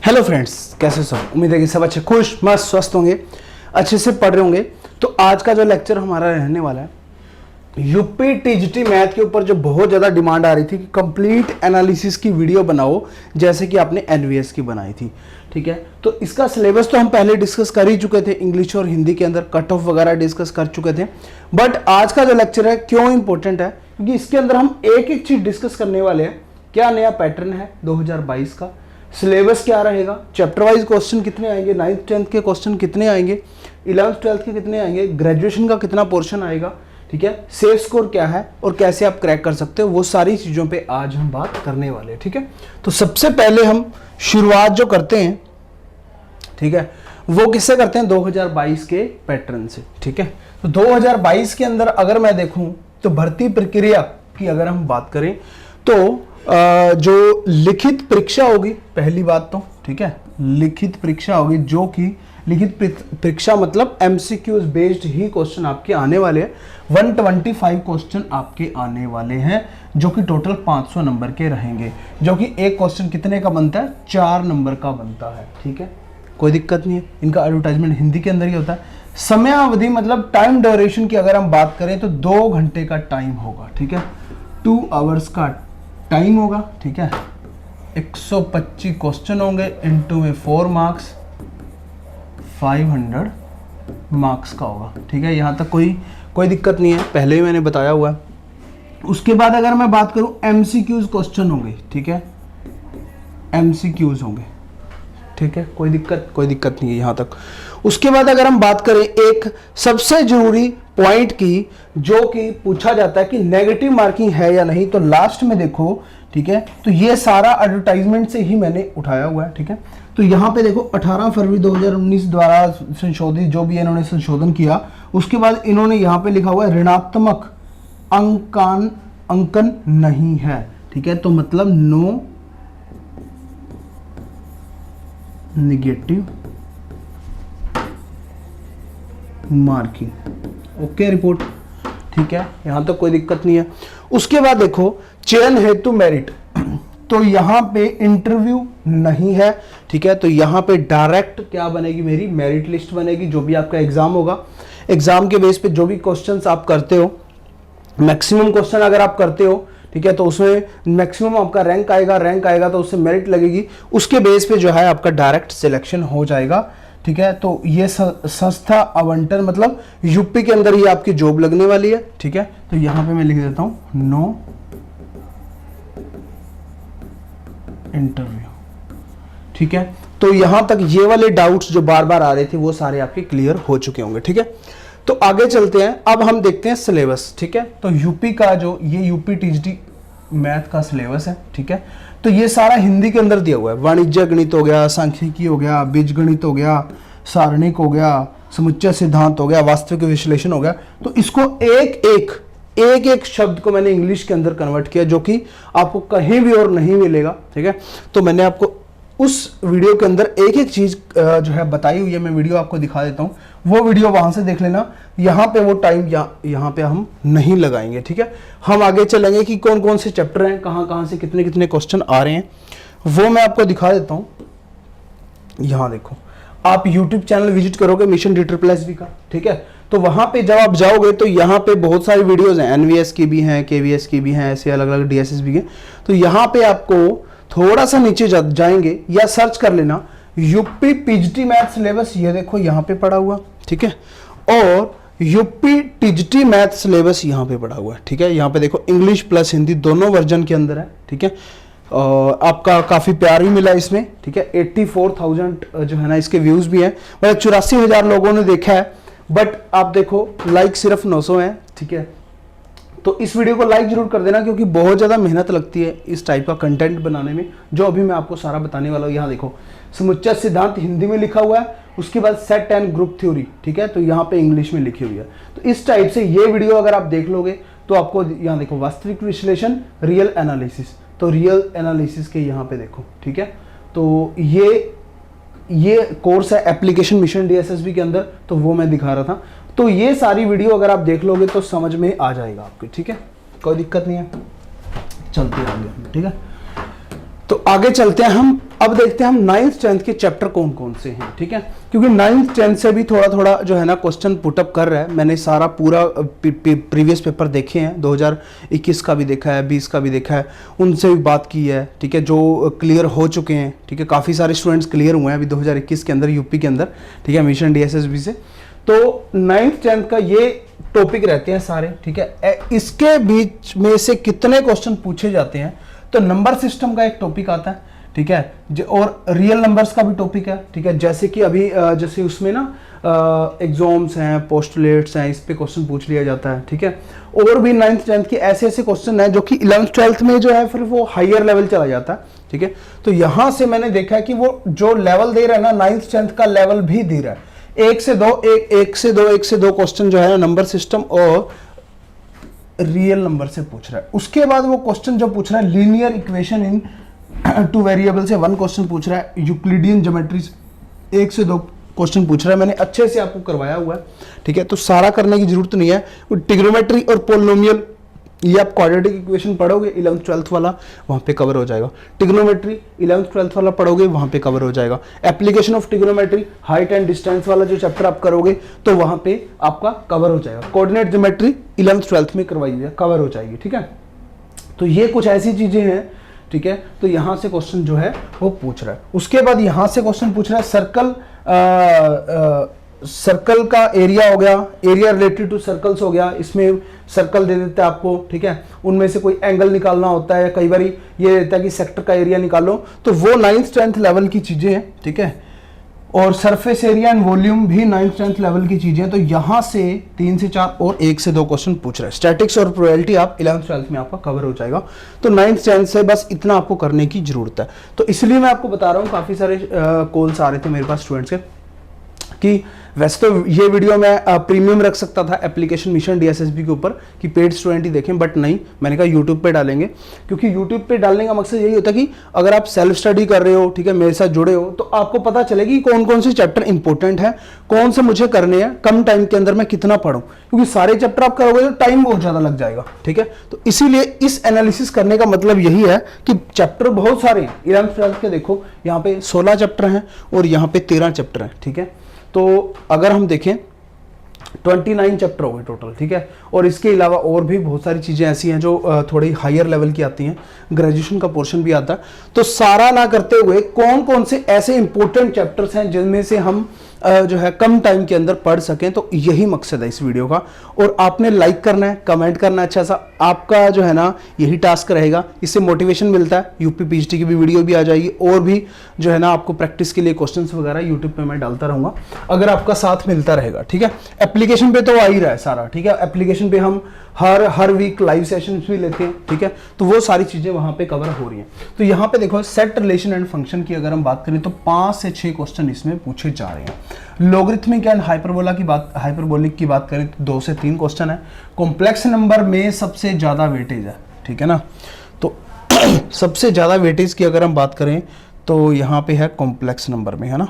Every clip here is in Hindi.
हेलो फ्रेंड्स, कैसे सब। उम्मीद है कि सब अच्छे खुश मस्त स्वस्थ होंगे, अच्छे से पढ़ रहे होंगे। तो आज का जो लेक्चर हमारा रहने वाला है यूपी टीजीटी मैथ के ऊपर, जो बहुत ज़्यादा डिमांड आ रही थी कि कंप्लीट एनालिसिस की वीडियो बनाओ जैसे कि आपने एनवीएस की बनाई थी। ठीक है, तो इसका सिलेबस तो हम पहले डिस्कस कर ही चुके थे, इंग्लिश और हिंदी के अंदर कट ऑफ वगैरह डिस्कस कर चुके थे। बट आज का जो लेक्चर है क्यों इंपॉर्टेंट है, क्योंकि इसके अंदर हम एक एक चीज़ डिस्कस करने वाले हैं। क्या नया पैटर्न है 2022 का, सिलेबस क्या रहेगा, चैप्टर वाइज क्वेश्चन कितने आएंगे, 9th 10th के क्वेश्चन कितने आएंगे, 11th 12th के कितने आएंगे, ग्रेजुएशन का कितना पोर्शन आएगा। ठीक है, सेफ स्कोर क्या है और कैसे आप क्रैक कर सकते हो, वो सारी चीज़ों पे आज हम बात करने वाले हैं। ठीक है, तो सबसे पहले हम शुरुआत जो करते हैं, ठीक है, वो किससे करते हैं, 2022 के पैटर्न से। ठीक है, तो 2022 के अंदर अगर मैं देखूं तो भर्ती प्रक्रिया की अगर हम बात करें तो जो लिखित परीक्षा होगी पहली बात तो, ठीक है, लिखित परीक्षा होगी, जो कि लिखित परीक्षा मतलब एमसीक्यूज बेस्ड ही क्वेश्चन आपके आने वाले हैं। 125 क्वेश्चन आपके आने वाले हैं, जो कि टोटल 500 नंबर के रहेंगे, जो कि एक क्वेश्चन कितने का बनता है, 4 नंबर का बनता है। ठीक है, कोई दिक्कत नहीं है। इनका एडवर्टाइजमेंट हिंदी के अंदर ही होता है। समय अवधि मतलब टाइम ड्यूरेशन की अगर हम बात करें तो 2 घंटे का टाइम होगा। ठीक है, 2 आवर्स का टाइम होगा। ठीक है, 125 क्वेश्चन होंगे, इनटू में 4 मार्क्स, 500 मार्क्स का होगा। ठीक है, यहाँ तक कोई दिक्कत नहीं है, पहले ही मैंने बताया हुआ है। उसके बाद अगर मैं बात करूं एमसीक्यूज क्वेश्चन होंगे। ठीक है, एमसीक्यूज होंगे। ठीक है, कोई दिक्कत नहीं है यहाँ तक। उसके बाद अगर हम बात करें एक सबसे जरूरी पॉइंट की, जो कि पूछा जाता है कि नेगेटिव मार्किंग है या नहीं, तो लास्ट में देखो। ठीक है, तो ये सारा एडवर्टाइजमेंट से ही मैंने उठाया हुआ है। ठीक है, तो यहाँ पे देखो 18 फरवरी 2019 द्वारा संशोधित, जो भी इन्होंने संशोधन किया, उसके बाद इन्होंने यहाँ पे लिखा हुआ है ऋणात्मक अंकन नहीं है। ठीक है, तो मतलब no negative marking. Okay report. ठीक है, यहां तक कोई दिक्कत नहीं है। उसके बाद देखो चयन हेतु मेरिट, तो यहां पे इंटरव्यू नहीं है। ठीक है, तो यहां पे डायरेक्ट क्या बनेगी, मेरी मेरिट लिस्ट बनेगी। जो भी आपका एग्जाम होगा, एग्जाम के बेस पे जो भी क्वेश्चंस आप करते हो, मैक्सिमम क्वेश्चन अगर आप करते हो, ठीक है, तो उसमें मैक्सिमम आपका रैंक आएगा तो उससे मेरिट लगेगी। उसके बेस पे जो है आपका डायरेक्ट सिलेक्शन हो जाएगा। ठीक है, तो ये संस्था आवंटन मतलब यूपी के अंदर ही आपकी जॉब लगने वाली है। ठीक है, तो यहां पे मैं लिख देता हूं नो इंटरव्यू। ठीक है, तो यहां तक ये वाले डाउट्स जो बार बार आ रहे थे वो सारे आपके क्लियर हो चुके होंगे। ठीक है, तो आगे चलते हैं, अब हम देखते हैं सिलेबस। ठीक है, तो यूपी का जो ये यूपी टीजीटी मैथ का सिलेबस है। ठीक है, तो ये सारा हिंदी के अंदर दिया हुआ है। वाणिज्य गणित हो गया, सांख्यिकी हो गया, बीज गणित हो गया, सारणिक हो गया, समुच्चय सिद्धांत हो गया, वास्तविक विश्लेषण हो गया। तो इसको एक एक शब्द को मैंने इंग्लिश के अंदर कन्वर्ट किया, जो कि आपको कहीं भी और नहीं मिलेगा। ठीक है, तो मैंने आपको उस वीडियो के अंदर एक एक चीज जो है बताई हुई है। मैं वीडियो आपको दिखा देता हूँ, वो वीडियो वहां से देख लेना। यहाँ पे वो टाइम यहाँ पे हम नहीं लगाएंगे। ठीक है, हम आगे चलेंगे कि कौन कौन से चैप्टर हैं, कहाँ से कितने कितने क्वेश्चन आ रहे हैं, वो मैं आपको दिखा देता हूँ। यहाँ देखो, आप यूट्यूब चैनल विजिट करोगे मिशन DSSB का। ठीक है, तो वहां पे जब आप जाओगे तो यहाँ पे बहुत सारी वीडियोज हैं, एनवीएस की भी हैं, केवीएस की भी हैं, ऐसे अलग अलग DSSB के। तो यहाँ पे आपको थोड़ा सा नीचे जाएंगे या सर्च कर लेना यूपी पीजीटी मैथ सिलेबस, ये देखो यहाँ पे पड़ा हुआ। ठीक है, और यूपी टीजीटी मैथ सिलेबस यहाँ पे पड़ा हुआ है। ठीक है, यहाँ पे देखो इंग्लिश प्लस हिंदी दोनों वर्जन के अंदर है। ठीक है, आपका काफी प्यार भी मिला इसमें। ठीक है, 84,000 जो है ना इसके व्यूज भी हैं, मतलब 84,000 लोगों ने देखा है। बट आप देखो लाइक सिर्फ 900 है। ठीक है, तो इस वीडियो को लाइक जरूर कर देना, क्योंकि बहुत ज़्यादा मेहनत लगती है इस टाइप का कंटेंट बनाने में, जो अभी मैं आपको सारा बताने वाला हूँ। यहाँ देखो समुच्चय सिद्धांत हिंदी में लिखा हुआ है, उसके बाद सेट एंड ग्रुप थ्योरी। ठीक है, तो यहाँ पे इंग्लिश में लिखी हुई है। तो इस टाइप से ये वीडियो अगर आप देख लोगे तो आपको यहाँ देखो वास्तविक विश्लेषण, रियल एनालिसिस, तो रियल एनालिसिस के यहाँ पे देखो। ठीक है, तो ये कोर्स है एप्लीकेशन मिशन DSSB के अंदर, तो वो मैं दिखा रहा था। तो ये सारी वीडियो अगर आप देख लोगे तो समझ में आ जाएगा आपको। ठीक है, कोई दिक्कत नहीं है, चलते आगे। ठीक है, तो आगे चलते हैं हम अब देखते हैं हम 9th 10th के चैप्टर कौन कौन से हैं, ठीक है, क्योंकि 9th 10th से भी थोड़ा थोड़ा जो है ना क्वेश्चन पुटअप कर रहा है। मैंने सारा पूरा प्रीवियस पेपर देखे हैं, 2021 का भी देखा है, 20 का भी देखा है, उनसे भी बात की है, ठीक है, जो क्लियर हो चुके हैं, ठीक है, काफ़ी सारे स्टूडेंट्स क्लियर हुए हैं अभी 2021 के अंदर यूपी के अंदर, ठीक है, मिशन DSSB से। तो 9th 10th का ये टॉपिक रहते हैं सारे, ठीक है। इसके बीच में से कितने क्वेश्चन पूछे जाते हैं, तो नंबर सिस्टम का एक टॉपिक आता है, ठीक है, और रियल नंबर्स का भी टॉपिक है, ठीक है, जैसे कि अभी जैसे उसमें ना एग्जाम्स हैं, पोस्टुलेट्स हैं, इस पे क्वेश्चन पूछ लिया जाता है, ठीक है। और भी 9th 10th के ऐसे ऐसे क्वेश्चन हैं जो कि 11th 12th में जो है फिर वो हायर लेवल चला जाता है, ठीक है। तो यहां से मैंने देखा है कि वो जो लेवल दे रहा है ना 9th 10th का लेवल भी दे रहा है, एक से दो क्वेश्चन जो है ना नंबर सिस्टम और रियल नंबर से पूछ रहा है। उसके बाद वो क्वेश्चन जो पूछ रहा है लीनियर इक्वेशन इन 2 वेरिएबल से 1 क्वेश्चन पूछ रहा है, यूक्लिडियन ज्योमेट्री 1 से 2 क्वेश्चन पूछ रहा है, मैंने अच्छे से आपको करवाया हुआ है, ठीक है। तो सारा करने की जरूरत नहीं है, ट्रिग्नोमेट्री और पोलिनोमियल ये आप क्वाड्रेटिक इक्वेशन पढ़ोगे 11th 12th वाला, वहां पे कवर हो जाएगा। ट्रिग्नोमेट्री 11th 12th वाला पढ़ोगे, वहां पे कवर हो जाएगा। Application of trigonometry height and distance वाला जो चैप्टर आप करोगे तो वहां पे आपका कवर हो जाएगा। कोऑर्डिनेट ज्योमेट्री 11th 12th में करवाइए, कवर हो जाएगी, ठीक है। तो ये कुछ ऐसी चीजें हैं, ठीक है। तो यहां से क्वेश्चन जो है वो पूछ रहा है। उसके बाद यहां से क्वेश्चन पूछ रहा है सर्कल का एरिया हो गया, एरिया रिलेटेड टू सर्कल्स हो गया, इसमें सर्कल दे देते हैं आपको, ठीक है, उनमें से कोई एंगल निकालना होता है, कई बार ये देता है कि सेक्टर का एरिया निकालो, तो वो 9th 10th लेवल की चीजें हैं, ठीक है। और सरफेस एरिया एंड वॉल्यूम भी 9th 10th लेवल की चीजें हैं। तो यहां से 3 से 4 और 1 से 2 क्वेश्चन पूछ रहा है। स्टैटिक्स और प्रोबेबिलिटी आप 11th 12th में आपका कवर हो जाएगा। तो 9th 10th से बस इतना आपको करने की जरूरत है। तो इसलिए मैं आपको बता रहा हूँ, काफी सारे कॉल्स आ रहे थे मेरे पास स्टूडेंट्स के कि वैसे तो ये वीडियो मैं प्रीमियम रख सकता था एप्लीकेशन मिशन DSSB के ऊपर कि पेड स्टूडेंट ही देखें, बट नहीं, मैंने कहा यूट्यूब पे डालेंगे, क्योंकि यूट्यूब पे डालने का मकसद यही होता है कि अगर आप सेल्फ स्टडी कर रहे हो, ठीक है, मेरे साथ जुड़े हो, तो आपको पता चलेगी कौन कौन से चैप्टर इंपॉर्टेंट है, कौन से मुझे करने हैं, कम टाइम के अंदर मैं कितना पढ़ूं, क्योंकि सारे चैप्टर आप करोगे तो टाइम बहुत ज्यादा लग जाएगा, ठीक है। तो इसीलिए इस एनालिसिस करने का मतलब यही है कि चैप्टर बहुत सारे हैं। 11th 12th के देखो यहाँ पे 16 चैप्टर हैं और यहाँ पे 13 चैप्टर हैं, ठीक है। तो अगर हम देखें 29 चैप्टर हो गए टोटल, ठीक है। और इसके अलावा और भी बहुत सारी चीज़ें ऐसी हैं जो थोड़ी हायर लेवल की आती हैं, ग्रेजुएशन का पोर्शन भी आता है। तो सारा ना करते हुए कौन कौन से ऐसे इंपॉर्टेंट चैप्टर्स हैं जिनमें से हम जो है कम टाइम के अंदर पढ़ सकें, तो यही मकसद है इस वीडियो का। और आपने लाइक करना है, कमेंट करना है, अच्छा सा आपका जो है ना यही टास्क रहेगा। इससे मोटिवेशन मिलता है, यूपी PGT की भी वीडियो भी आ जाएगी, और भी जो है ना आपको प्रैक्टिस के लिए क्वेश्चंस वगैरह यूट्यूब पे मैं डालता रहूंगा, अगर आपका साथ मिलता रहेगा, ठीक है। एप्लीकेशन पे तो आ ही रहा है सारा, ठीक है। एप्लीकेशन पे हम हर वीक लाइव सेशंस भी लेते हैं, ठीक है। तो वो सारी चीजें वहां पे कवर हो रही हैं। तो यहाँ पे देखो सेट रिलेशन एंड फंक्शन की अगर हम बात करें तो 5 से 6 क्वेश्चन इसमें पूछे जा रहे हैं। लॉगरिथमिक एंड हाइपरबोलिक की बात करें तो 2 से 3 क्वेश्चन है। कॉम्प्लेक्स नंबर में सबसे ज्यादा वेटेज है, ठीक है ना। तो सबसे ज्यादा वेटेज की अगर हम बात करें तो यहाँ पे है कॉम्प्लेक्स नंबर में, है ना,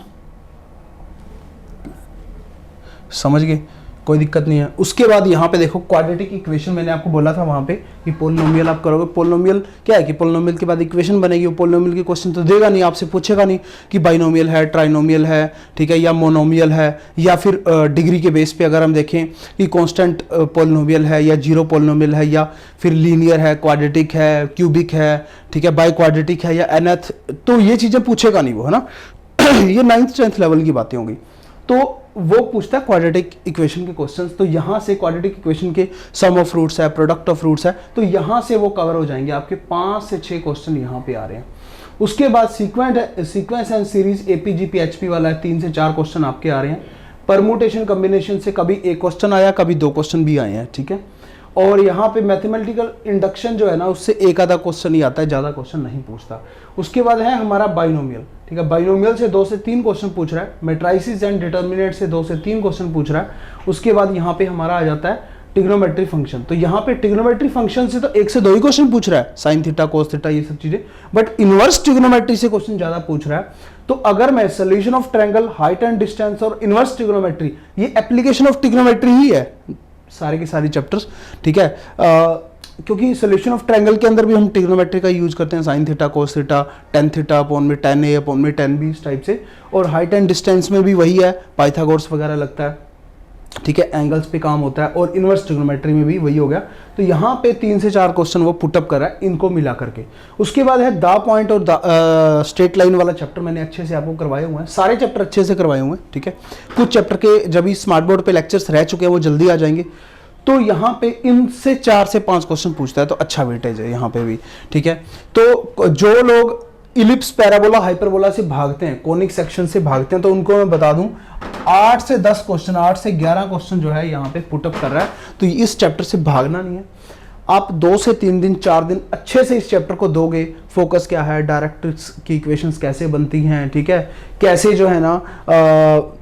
समझ गए, कोई दिक्कत नहीं है। उसके बाद यहाँ पे देखो क्वाड्रेटिक इक्वेशन, मैंने आपको बोला था वहां पे कि पोलिनोमियल आप करोगे। पोलिनोमियल क्या है कि पोलिनोमियल के बाद इक्वेशन बनेगी, वो पोलिनोमियल के क्वेश्चन तो देगा नहीं, आपसे पूछेगा नहीं कि बाइनोमियल है, ट्राइनोमियल है, ठीक है, या मोनोमियल है, या फिर डिग्री के बेस पे अगर हम देखें कि कॉन्स्टेंट पोलिनोमियल है या जीरो पोलिनोमियल है, या फिर लीनियर है, क्वाड्रेटिक है, क्यूबिक है, ठीक है, बाई क्वाड्रेटिक है या nth, तो ये चीजें पूछेगा नहीं वो, है ना। ये 9th 10th लेवल की बातें होंगी। तो वो पूछता है क्वाड्रेटिक इक्वेशन के क्वेश्चंस। तो यहां से क्वाड्रेटिक इक्वेशन के सम ऑफ रूट्स है, प्रोडक्ट ऑफ रूट्स है, तो यहां से वो कवर हो जाएंगे। आपके 5 से 6 क्वेश्चन यहां पे आ रहे हैं। उसके बाद sequence and series APG PHP वाला है, 3 से 4 क्वेश्चन आपके आ रहे हैं। परमुटेशन कॉम्बिनेशन से कभी 1 क्वेश्चन आया, कभी 2 क्वेश्चन भी आए हैं, ठीक है। और यहाँ पे मैथमेटिकल इंडक्शन जो है ना, उससे 1 आधा क्वेश्चन ही आता है, ज्यादा क्वेश्चन नहीं पूछता। उसके बाद है हमारा बाइनोमियल, ठीक है, बाइनोमियल से 2 से 3 क्वेश्चन पूछ रहा है। मैट्रिसेस एंड डिटर्मिनेंट से 2 से 3 क्वेश्चन पूछ रहा है। उसके बाद यहाँ पे हमारा आ जाता है ट्रिग्नोमेट्री फंक्शन। तो यहाँ पे ट्रिग्नोमेट्री फंक्शन से तो 1 से 2 ही क्वेश्चन पूछ रहा है, साइन थीटा, कोस थीटा, ये सब चीजें, बट इनवर्स ट्रिग्नोमेट्री से क्वेश्चन ज्यादा पूछ रहा है। तो अगर मैं solution of triangle, height and distance और इनवर्स ट्रिग्नोमेट्री, ये एप्लीकेशन ऑफ ट्रिग्नोमेट्री ही है सारे के सारे चैप्टर्स, ठीक है। क्योंकि सोल्यूशन ऑफ ट्रायंगल के अंदर भी हम ट्रिग्नोमेट्री का यूज करते हैं, sine theta cos theta tan theta upon में टेन ए अपॉन में टेन बी इस टाइप से, और हाइट एंड डिस्टेंस में भी वही है, पाइथागोरस वगैरह लगता है, ठीक है, एंगल्स पे काम होता है, और इनवर्स ट्रिग्नोमेट्री में भी वही हो गया। तो यहाँ पे 3 से 4 क्वेश्चन वो पुटअप कर रहा है इनको मिला करके। उसके बाद है द पॉइंट और स्ट्रेट लाइन वाला चैप्टर मैंने अच्छे से आपको करवाए हुए हैं, सारे चैप्टर अच्छे से करवाए हुए हैं, ठीक है। कुछ चैप्टर के जब भी स्मार्ट बोर्ड पे लेक्चर्स रह चुके हैं वो जल्दी आ जाएंगे, तो यहाँ पे इनसे 4 से 5 क्वेश्चन पूछता है, तो अच्छा वेटेज है यहाँ पे भी, ठीक है। तो जो लोग इलिप्स पैराबोला हाइपरबोला से भागते हैं, कोनिक सेक्शन से भागते हैं, तो उनको मैं बता दूं 8 से 10 क्वेश्चन, 8 से 11 क्वेश्चन जो है यहाँ पे पुटअप कर रहा है। तो इस चैप्टर से भागना नहीं है, आप 2 से 3 दिन 4 दिन अच्छे से इस चैप्टर को दोगे। फोकस क्या है, डायरेक्ट्रिक्स की इक्वेशंस कैसे बनती हैं, ठीक है, कैसे जो है ना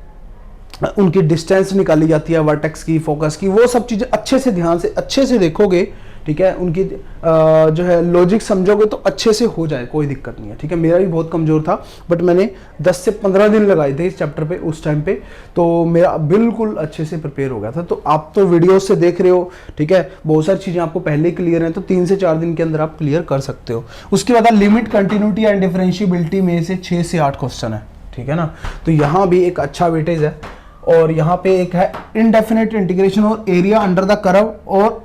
उनकी डिस्टेंस निकाली जाती है, वर्टेक्स की, फोकस की, वो सब चीज़ें अच्छे से ध्यान से अच्छे से देखोगे, ठीक है, उनकी जो है लॉजिक समझोगे तो अच्छे से हो जाए, कोई दिक्कत नहीं है, ठीक है। मेरा भी बहुत कमज़ोर था, बट मैंने 10 से 15 दिन लगाए थे इस चैप्टर पे उस टाइम पे, तो मेरा बिल्कुल अच्छे से प्रिपेयर हो गया था। तो आप तो वीडियो से देख रहे हो, ठीक है, बहुत सारी चीज़ें आपको पहले ही क्लियर हैं, तो 3 से 4 दिन के अंदर आप क्लियर कर सकते हो। उसके बाद लिमिट, कंटिन्यूटी एंड डिफरेंशिएबिलिटी में से 6 से 8 क्वेश्चन है, ठीक है ना। तो यहाँ भी एक अच्छा वेटेज है। और यहाँ पे एक है इनडेफिनेट इंटीग्रेशन और एरिया अंडर द कर्व और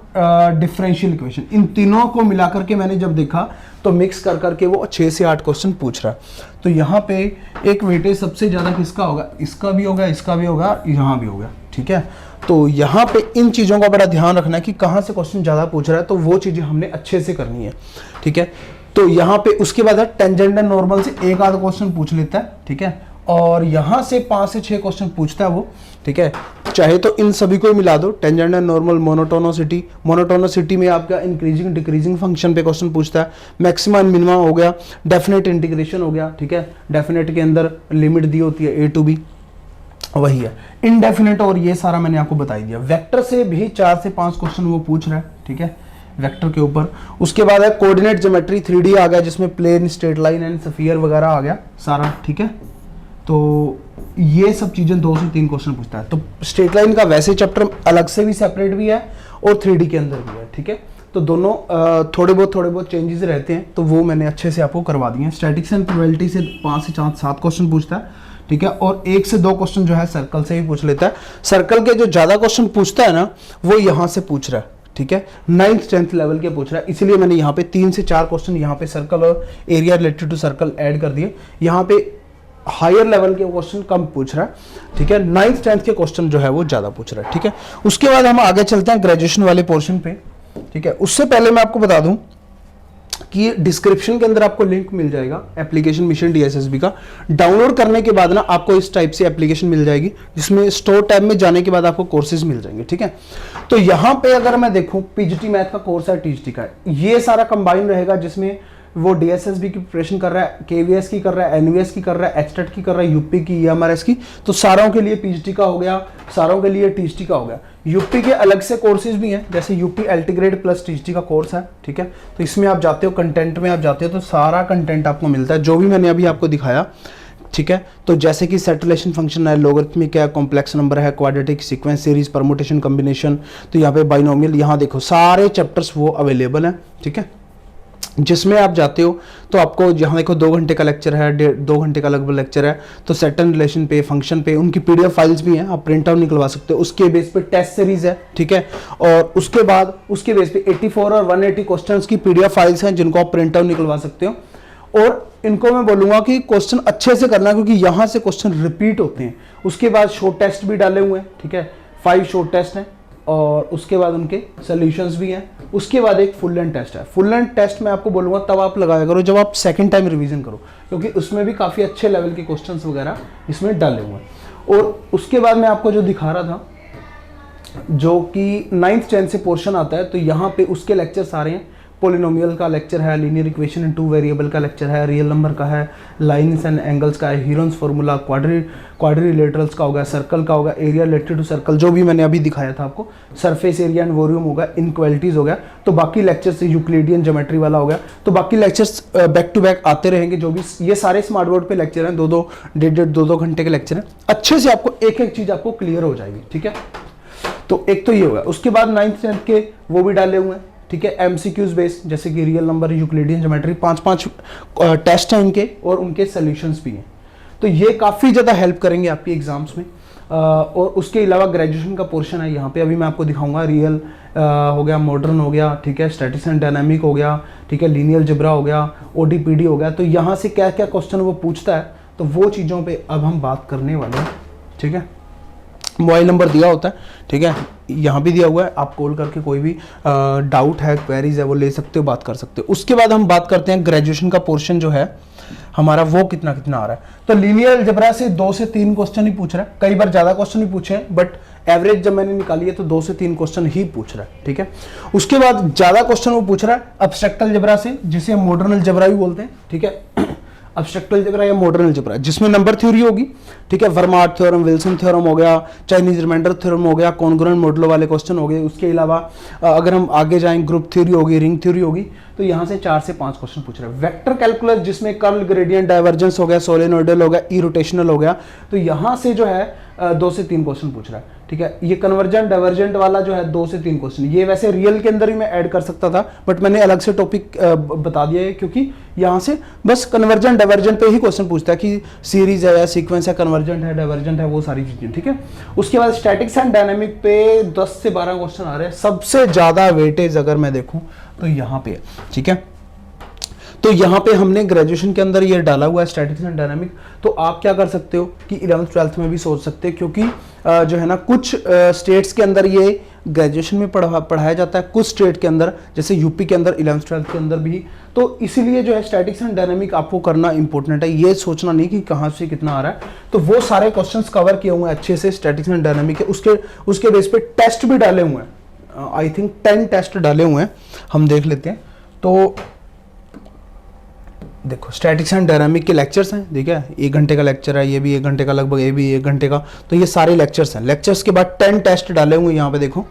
डिफरेंशियल इक्वेशन, इन तीनों को मिलाकर के मैंने जब देखा तो मिक्स कर करके वो 6 से 8 क्वेश्चन पूछ रहा है। तो यहाँ पे एक वेटेज सबसे ज़्यादा किसका होगा, इसका भी होगा, इसका भी होगा, यहाँ भी होगा, ठीक है। तो यहाँ पे इन चीज़ों का बड़ा ध्यान रखना है कि कहाँ से क्वेश्चन ज़्यादा पूछ रहा है, तो वो चीज़ें हमने अच्छे से करनी है, ठीक है। तो यहाँ पे उसके बाद है टेंजेंट एंड नॉर्मल से एक आधा क्वेश्चन पूछ लेता है, ठीक है, और यहाँ से 5 से 6 क्वेश्चन पूछता है वो, ठीक है। चाहे तो इन सभी को मिला दो, tangent and normal, monotonicity, monotonicity में आपका इंक्रीजिंग डिक्रीजिंग फंक्शन पे क्वेश्चन पूछता है, मैक्सिमा मिनिमा हो गया, डेफिनेट इंटीग्रेशन हो गया, ठीक है, डेफिनेट के अंदर लिमिट दी होती है ए टू बी, वही है इनडेफिनेट, और ये सारा मैंने आपको बता दिया। वेक्टर से भी 4 से 5 क्वेश्चन वो पूछ रहा है, ठीक है, वेक्टर के ऊपर। उसके बाद है कोऑर्डिनेट ज्योमेट्री, 3D आ गया, जिसमें plane, straight line and sphere वगैरह आ गया सारा, ठीक है। तो ये सब चीजें 2 से 3 क्वेश्चन पूछता है। तो स्ट्रेट लाइन का वैसे चैप्टर अलग से भी सेपरेट भी है और 3D के अंदर भी है, ठीक है। तो दोनों थोड़े बहुत चेंजेस रहते हैं, तो वो मैंने अच्छे से आपको करवा दिए हैं। स्टैटिक्स एंड प्रोबेबिलिटी से 5 से 7 क्वेश्चन पूछता है, ठीक है, और 1 से 2 क्वेश्चन जो है सर्कल से भी पूछ लेता है। सर्कल के जो ज्यादा क्वेश्चन पूछता है ना, वो यहाँ से पूछ रहा है, ठीक है, 9th 10th लेवल के पूछ रहा है, इसलिए मैंने यहाँ पे 3 से 4 क्वेश्चन यहाँ पे सर्कल और area related to circle add कर दिए। यहाँ पे हायर लेवल के क्वेश्चन कम पूछ रहा है, ठीक है, 9th 10th के क्वेश्चन जो है वो ज्यादा पूछ रहा है, ठीक है। उसके बाद हम आगे चलते हैं ग्रेजुएशन वाले पोर्शन पे, ठीक है। उससे पहले मैं आपको बता दूं कि डिस्क्रिप्शन के अंदर आपको लिंक मिल जाएगा एप्लीकेशन मिशन डीएसएसबी का। डाउनलोड करने के बाद ना आपको इस टाइप से एप्लीकेशन मिल जाएगी, जिसमें स्टोर टैब में जाने के बाद आपको कोर्सेज मिल जाएंगे, ठीक है। तो यहाँ पे अगर मैं देखूं, पीजीटी मैथ का कोर्स है, टीजीटी का है, ये सारा कंबाइन रहेगा, जिसमें वो डीएसएसबी की प्रिपरेशन कर रहा है, केवीएस की कर रहा है, एनवीएस की कर रहा है, एचटेट की कर रहा है, यूपी की, ईएमआरएस की। तो सारों के लिए पीजीटी का हो गया, सारों के लिए टीजीटी का हो गया। यूपी के अलग से कोर्सेज भी हैं, जैसे यूपी एल्टीग्रेड प्लस टीजीटी का कोर्स है, ठीक है। तो इसमें आप जाते हो, कंटेंट में आप जाते हो, तो सारा कंटेंट आपको मिलता है, जो भी मैंने अभी आपको दिखाया, ठीक है। तो जैसे कि सेट रिलेशन फंक्शन है, लोगरिथमिक है, कॉम्प्लेक्स नंबर है, quadratic, sequence series, permutation, combination, तो यहाँ पे बाइनोमियल, यहाँ देखो सारे चैप्टर्स वो अवेलेबल हैं, ठीक है। जिसमें आप जाते हो तो आपको यहाँ देखो 2 घंटे का लेक्चर है, 2 घंटे का लगभग लेक्चर है, तो सेट एंड रिलेशन पे, फंक्शन पे, उनकी पीडीएफ फाइल्स भी हैं, आप प्रिंट आउट निकलवा सकते हो। उसके बेस पे टेस्ट सीरीज है, ठीक है, और उसके बाद उसके बेस पे 84 और 180 क्वेश्चंस की पीडीएफ फाइल्स हैं, जिनको आप प्रिंट आउट निकलवा सकते हो। और इनको मैं बोलूंगा कि क्वेश्चन अच्छे से करना, क्योंकि यहाँ से क्वेश्चन रिपीट होते हैं। उसके बाद शॉर्ट टेस्ट भी डाले हुए हैं, ठीक है, 5 शॉर्ट टेस्ट हैं, और उसके बाद उनके सॉल्यूशंस भी हैं। उसके बाद एक फुल लेंथ टेस्ट है। फुल लेंथ टेस्ट मैं आपको बोलूँगा तब आप लगाया करो जब आप सेकंड टाइम रिवीजन करो, क्योंकि उसमें भी काफ़ी अच्छे लेवल के क्वेश्चंस वगैरह इसमें डाले हुए हैं। और उसके बाद मैं आपको जो दिखा रहा था, जो कि 9th 10th से पोर्शन आता है, तो यहाँ पे उसके लेक्चर सारे हैं। पोलिनोमियल का लेक्चर है, लीनियर इक्वेशन इन 2 वेरिएबल का लेक्चर है, रियल नंबर का है, लाइन्स एंड एंगल्स का है, हीरोन्स फार्मूला, क्वाड्रिलेटरल्स का होगा, सर्कल का होगा, एरिया रिलेटेड टू सर्कल, जो भी मैंने अभी दिखाया था आपको, सरफेस एरिया एंड वॉल्यूम होगा, इनक्वालिटीज हो गया। तो बाकी लेक्चर्स यूक्लिडियन ज्योमेट्री वाला हो गया। तो बाकी लेक्चर्स बैक टू बैक आते रहेंगे, जो भी ये सारे स्मार्ट बोर्ड पे लेक्चर हैं, 2-2 घंटे के लेक्चर हैं। अच्छे से आपको एक एक चीज आपको क्लियर हो जाएगी, ठीक है। तो एक तो ये होगा। उसके बाद 9th 10th के वो भी डाले हुए हैं, ठीक है। एमसीक्यूज बेस्ड जैसे कि real number, Euclidean geometry, 5 test हैं इनके और उनके सॉल्यूशंस भी हैं। तो ये काफ़ी ज़्यादा हेल्प करेंगे आपके एग्जाम्स में। और उसके अलावा ग्रेजुएशन का पोर्शन है यहाँ पे, अभी मैं आपको दिखाऊंगा। रियल हो गया, मॉडर्न हो गया, ठीक है, स्टैटिक्स एंड डायनामिक हो गया, ठीक है, लीनियर जिब्रा हो गया, ओडीपीडी हो गया। तो यहाँ से क्या क्या क्वेश्चन वो पूछता है, तो वो चीज़ों पे अब हम बात करने वाले हैं, ठीक है। मोबाइल नंबर दिया होता है, ठीक है, यहाँ भी दिया हुआ है, आप कॉल करके कोई भी डाउट है, क्वेरीज है, वो ले सकते हो, बात कर सकते हो। उसके बाद हम बात करते हैं ग्रेजुएशन का पोर्शन जो है हमारा, वो कितना कितना आ रहा है। तो लीनियर अलजेब्रा से 2 से 3 क्वेश्चन ही पूछ रहा है, कई बार ज़्यादा क्वेश्चन ही पूछे हैं, बट एवरेज जब मैंने निकाली है तो 2 से 3 क्वेश्चन ही पूछ रहा है, ठीक है। उसके बाद ज़्यादा क्वेश्चन वो पूछ रहा है अब्स्ट्रैक्ट अलजेब्रा से, जिसे हम मॉडर्न अलजेब्रा भी बोलते हैं, ठीक है। अब्स्ट्रैक्ट अलजेब्रा या मॉडर्न अलजेब्रा, जिसमें नंबर थ्योरी होगी, ठीक है, वर्माट थ्योरम, विल्सन थ्योरम हो गया, चाइनीज रिमाइंडर थ्योरम हो गया, कॉन्ग्रुएंट मॉडलों वाले क्वेश्चन हो गए। उसके अलावा अगर हम आगे जाएं, ग्रुप थ्योरी होगी, रिंग थ्योरी होगी, तो यहाँ से 4 से 5 क्वेश्चन पूछ रहे हैं। वेक्टर कैलकुलस, जिसमें कर्ल, ग्रेडियंट, डाइवर्जेंस हो गया, सोलेनोइडल हो गया, ई रोटेशनल हो गया, तो यहाँ से जो है 2 से 3 क्वेश्चन पूछ रहा है, ठीक है। ये कन्वर्जेंट डाइवर्जेंट वाला जो है 2 से 3 क्वेश्चन, ये वैसे रियल के अंदर ही मैं ऐड कर सकता था, बट मैंने अलग से टॉपिक बता दिया है, क्योंकि यहाँ से बस कन्वर्जेंट डाइवर्जेंट पे ही क्वेश्चन पूछता है कि सीरीज है या सीक्वेंस है, कन्वर्जेंट है, डाइवर्जेंट है, वो सारी चीजें, ठीक है। उसके बाद स्टैटिक्स एंड डायनामिक पे 10 से 12 क्वेश्चन आ रहे हैं। सबसे ज्यादा वेटेज अगर मैं देखूं तो यहाँ पे है, ठीक है। तो यहाँ पे हमने ग्रेजुएशन के अंदर ये डाला हुआ है स्टैटिक्स एंड डायनामिक। तो आप क्या कर सकते हो कि 11th 12th में भी सोच सकते हैं, क्योंकि जो है ना कुछ स्टेट्स के अंदर ये ग्रेजुएशन में पढ़ाया जाता है, कुछ स्टेट के अंदर जैसे यूपी के अंदर 11th 12th के अंदर भी। तो इसीलिए जो है स्टैटिक्स एंड डायनामिक आपको करना इंपॉर्टेंट है, ये सोचना नहीं कि कहाँ से कितना आ रहा है। तो वो सारे क्वेश्चंस कवर किए हुए हैं अच्छे से स्टैटिक्स एंड डायनामिक के। उसके बेस पे टेस्ट भी डाले हुए हैं, आई थिंक 10 टेस्ट डाले हुए हैं, हम देख लेते हैं। तो देखो स्टैटिक्स एंड डायनामिक के लेक्चर्स हैं, ठीक है, 1 घंटे का लेक्चर है, ये भी 1 घंटे का, लगभग ये भी 1 घंटे का। तो ये सारे लेक्चर्स हैं। लेक्चर्स के बाद 10 टेस्ट डाले हुए यहाँ पे, देखो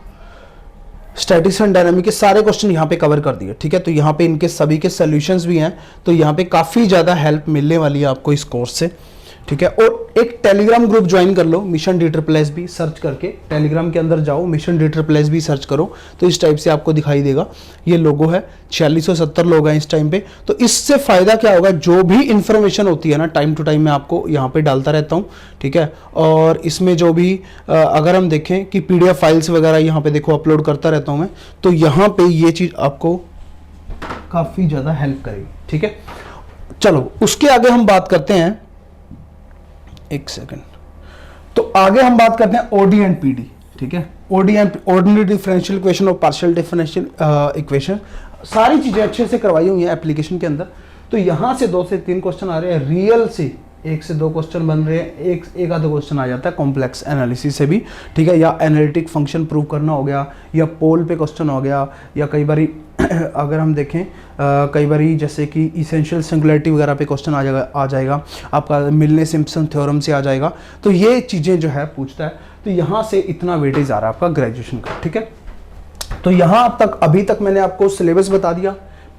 स्टैटिक्स एंड डायनामिक के सारे क्वेश्चन यहाँ पे कवर कर दिए, ठीक है। तो यहाँ पे इनके सभी के सॉल्यूशंस भी हैं, तो यहाँ पे काफ़ी ज़्यादा हेल्प मिलने वाली है आपको इस कोर्स से, ठीक है। और एक टेलीग्राम ग्रुप ज्वाइन कर लो, मिशन DSSS सर्च करके टेलीग्राम के अंदर जाओ, मिशन DSSS सर्च करो, तो इस टाइप से आपको दिखाई देगा। ये लोगो है, 4670 लोग हैं इस टाइम पे। तो इससे फायदा क्या होगा, जो भी इंफॉर्मेशन होती है ना टाइम टू टाइम मैं आपको यहाँ पे डालता रहता हूँ, ठीक है। और इसमें जो भी अगर हम देखें कि PDF फाइल्स वगैरह यहाँ पे देखो अपलोड करता रहता हूँ मैं, तो यहाँ पे ये चीज़ आपको काफ़ी ज़्यादा हेल्प करेगी, ठीक है। चलो उसके आगे हम बात करते हैं, एक सेकंड। तो आगे हम बात करते हैं OD एंड PD, ठीक है। OD and ordinary differential equation और पार्शियल डिफरेंशियल इक्वेशन, सारी चीजें अच्छे से करवाई हुई हैं एप्लीकेशन के अंदर। तो यहां से 2 से 3 क्वेश्चन आ रहे हैं, रियल से 1 से 2 क्वेश्चन बन रहे हैं, एक आधा क्वेश्चन आ जाता है कॉम्प्लेक्स एनालिसिस से भी, ठीक है, या एनालिटिक फंक्शन प्रूव करना हो गया, या पोल पे क्वेश्चन हो गया, या कई बारी अगर हम देखें कई बारी जैसे कि इसेंशियल सिंगुलरिटी वगैरह पे क्वेश्चन आ जाएगा आपका, मिलने सिम्पसन थ्योरम से आ जाएगा। तो ये चीज़ें जो है पूछता है। तो यहाँ से इतना वेटेज आ रहा है आपका ग्रेजुएशन का, ठीक है। तो यहाँ तक अभी तक मैंने आपको सिलेबस बता दिया,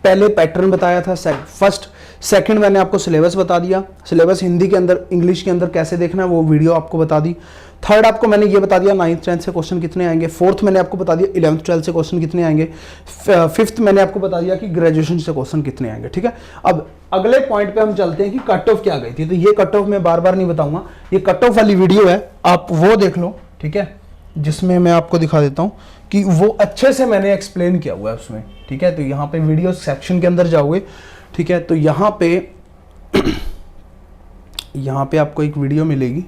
पहले पैटर्न बताया था, फर्स्ट सेकंड मैंने आपको सिलेबस बता दिया, सिलेबस हिंदी के अंदर इंग्लिश के अंदर कैसे देखना है वो वीडियो आपको बता दी। थर्ड आपको मैंने ये बता दिया 9th 10th से क्वेश्चन कितने आएंगे। फोर्थ मैंने आपको बता दिया 11th 12th से क्वेश्चन कितने आएंगे। फिफ्थ मैंने आपको बता दिया कि ग्रेजुएशन से क्वेश्चन कितने आएंगे, ठीक है। अब अगले पॉइंट पे हम चलते हैं कि कट ऑफ क्या गई थी। तो ये कट ऑफ मैं बार बार नहीं बताऊंगा, ये कट ऑफ वाली वीडियो है, आप वो देख लो, ठीक है, जिसमें मैं आपको दिखा देता हूँ कि वो अच्छे से मैंने एक्सप्लेन किया हुआ है उसमें, ठीक है। तो यहाँ पे वीडियो सेक्शन के अंदर जाओगे, ठीक है, तो यहाँ पे आपको एक वीडियो मिलेगी,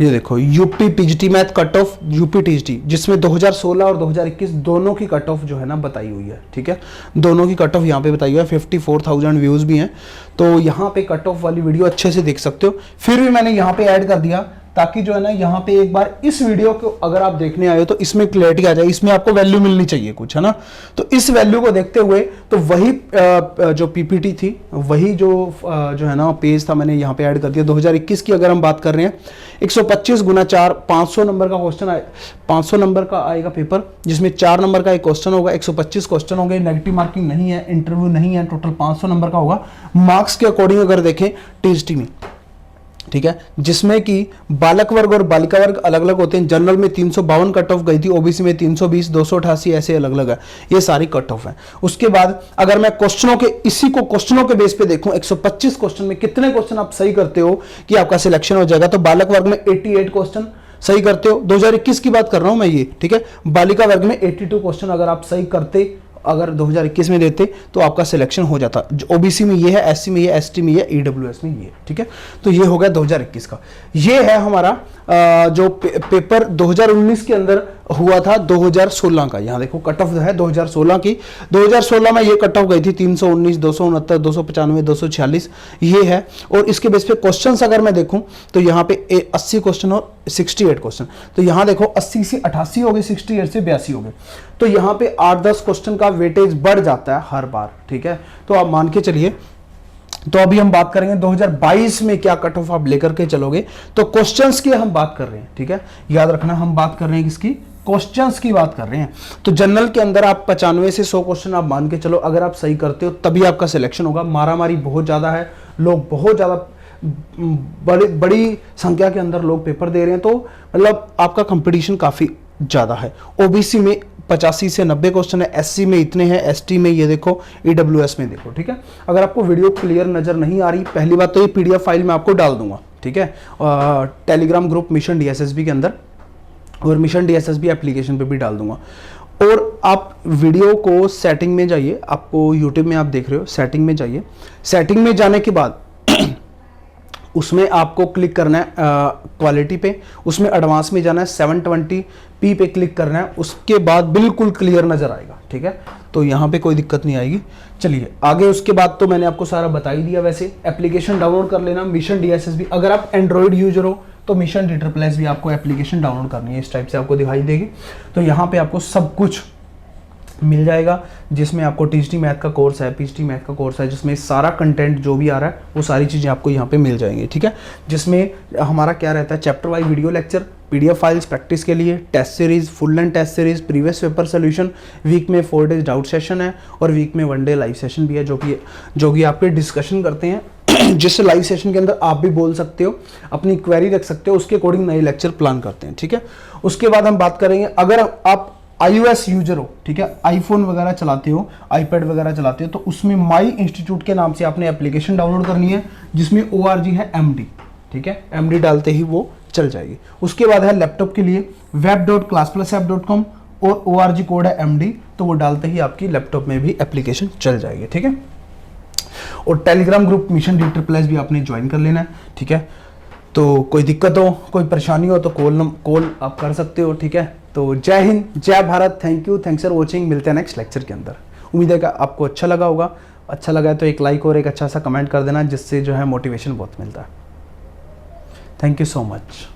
ये देखो UP TGT math cut off UP TGT, जिसमें 2016 और 2021 दोनों की कट ऑफ जो है ना बताई हुई है, ठीक है। दोनों की कट ऑफ यहाँ पे बताई हुई है, 54,000 व्यूज भी हैं। तो यहाँ पे कट ऑफ वाली वीडियो अच्छे से देख सकते हो। फिर भी मैंने यहाँ पे ऐड कर दिया ताकि जो है ना यहाँ पे एक बार इस वीडियो को अगर आप देखने आए हो तो इसमें क्लैरिटी आ जाए, इसमें आपको वैल्यू मिलनी चाहिए कुछ, है ना। तो इस वैल्यू को देखते हुए तो वही जो पीपीटी थी, वही जो है ना पेज था, मैंने यहाँ पे ऐड कर दिया। 2021 की अगर हम बात कर रहे हैं, 125 गुना 4 500 नंबर का क्वेश्चन आए, 500 नंबर का आएगा पेपर, जिसमें 4 नंबर का एक क्वेश्चन होगा, 125 क्वेश्चन होंगे, नेगेटिव मार्किंग नहीं है, इंटरव्यू नहीं है, टोटल 500 नंबर का होगा। मार्क्स के अकॉर्डिंग अगर देखें टीजीटी में, ठीक है, जिसमें कि बालक वर्ग और बालिका वर्ग अलग अलग होते हैं। जनरल में 352 कट ऑफ गई थी, ओबीसी में 320, 288 ऐसे अलग अलग है, ये सारी कट ऑफ है। उसके बाद अगर मैं क्वेश्चनों के इसी को क्वेश्चनों के बेस पे देखूं, 125 क्वेश्चन में कितने क्वेश्चन आप सही करते हो कि आपका सिलेक्शन हो जाएगा, तो बालक वर्ग में 88 क्वेश्चन सही करते हो, 2021 की बात कर रहा हूं मैं ये, ठीक है। बालिका वर्ग में 82 क्वेश्चन अगर आप सही करते, अगर 2021 में देते तो आपका सिलेक्शन हो जाता। ओबीसी में ये है, एससी में ये, एसटी में ये, ईडब्ल्यूएस में ये, ठीक है। तो ये हो गया 2021 का। ये है हमारा जो पेपर 2019 के अंदर हुआ था 2016 का। यहाँ देखो कट ऑफ है 2016 की। 2016 में ये कट ऑफ गई थी 319, 269, 295, 246 ये है। और इसके बेस पे क्वेश्चंस अगर मैं देखूं तो यहाँ पे 80 क्वेश्चन और 68 क्वेश्चन। तो यहाँ देखो 80 से 88 हो गए, 68 से 82 हो गए। तो यहाँ पे 8-10 क्वेश्चन का वेटेज बढ़ जाता है हर बार, ठीक है। तो आप मान के चलिए। तो अभी हम बात करेंगे 2022 में क्या कट ऑफ आप लेकर के चलोगे। तो क्वेश्चंस की हम बात कर रहे हैं, ठीक है, याद रखना हम बात कर रहे हैं किसकी, क्वेश्चंस की बात कर रहे हैं। तो जनरल के अंदर आप 95 से 100 क्वेश्चन आप मान के चलो, अगर आप सही करते हो तभी आपका सिलेक्शन होगा। मारामारी बहुत ज्यादा है, लोग बहुत ज्यादा बड़ी संख्या के अंदर लोग पेपर दे रहे हैं, तो मतलब आपका कंपटीशन काफी ज्यादा है। ओबीसी में 85 से 90 क्वेश्चन है, एससी में इतने हैं, एसटी में ये देखो, ईडब्ल्यूएस में देखो, ठीक है। अगर आपको वीडियो क्लियर नजर नहीं आ रही, पहली बात तो ये पीडीएफ फाइल मैं आपको डाल दूंगा, ठीक है, टेलीग्राम ग्रुप मिशन डीएसएसबी के अंदर, और मिशन डीएसएसबी एप्लीकेशन पे भी डाल दूंगा। और आप वीडियो को सेटिंग में जाइए, आपको यूट्यूब में आप देख रहे हो, सेटिंग में जाइए। सेटिंग में जाने के बाद उसमें आपको क्लिक करना है क्वालिटी पे, उसमें एडवांस में जाना है, 720p पे क्लिक करना है, उसके बाद बिल्कुल क्लियर नजर आएगा, ठीक है। तो यहाँ पे कोई दिक्कत नहीं आएगी। चलिए आगे, उसके बाद तो मैंने आपको सारा बता ही दिया। वैसे एप्लीकेशन डाउनलोड कर लेना मिशन डीएसएसबी। अगर आप एंड्रॉइड यूजर हो तो मिशन DSSB भी आपको एप्लीकेशन डाउनलोड करनी है, इस टाइप से आपको दिखाई देगी। तो यहाँ पे आपको सब कुछ मिल जाएगा, जिसमें आपको टीजीटी मैथ का कोर्स है, पीजीटी मैथ का कोर्स है, जिसमें सारा कंटेंट जो भी आ रहा है वो सारी चीज़ें आपको यहाँ पे मिल जाएंगी, ठीक है। जिसमें हमारा क्या रहता है, chapter wise video lecture, PDF files practice के लिए, test series, full length test series, previous paper solution, week में 4 डेज डाउट सेशन है, और वीक में 1 डे लाइव सेशन भी है, जो कि आपके डिस्कशन करते हैं जिस लाइव सेशन के अंदर आप भी बोल सकते हो, अपनी क्वेरी रख सकते हो, उसके अकॉर्डिंग नए लेक्चर प्लान करते हैं, ठीक है। उसके बाद हम बात करेंगे, अगर आप iOS यूजर हो, ठीक है, आईफोन वगैरह चलाते हो, आईपैड वगैरह चलाते हो, तो उसमें माई इंस्टीट्यूट के नाम से आपने एप्लीकेशन डाउनलोड करनी है, जिसमें ORG है MD, ठीक है, MD डालते ही वो चल जाएगी। उसके बाद है लैपटॉप के लिए web.classplusapp.com, और ORG कोड है MD, तो वो डालते ही आपकी लैपटॉप में भी एप्लीकेशन चल जाएगी, ठीक है। और टेलीग्राम ग्रुप मिशन DSSB भी आपने ज्वाइन कर लेना है, ठीक है। तो कोई दिक्कत हो, कोई परेशानी हो तो कॉल आप कर सकते हो, ठीक है। तो जय हिंद, जय Bharat, thank you, thanks for watching. मिलते हैं नेक्स्ट लेक्चर के अंदर। उम्मीद है कि आपको अच्छा लगा होगा। अच्छा लगा है तो एक लाइक और एक अच्छा सा कमेंट कर देना, जिससे जो है मोटिवेशन बहुत मिलता है। Thank you so much.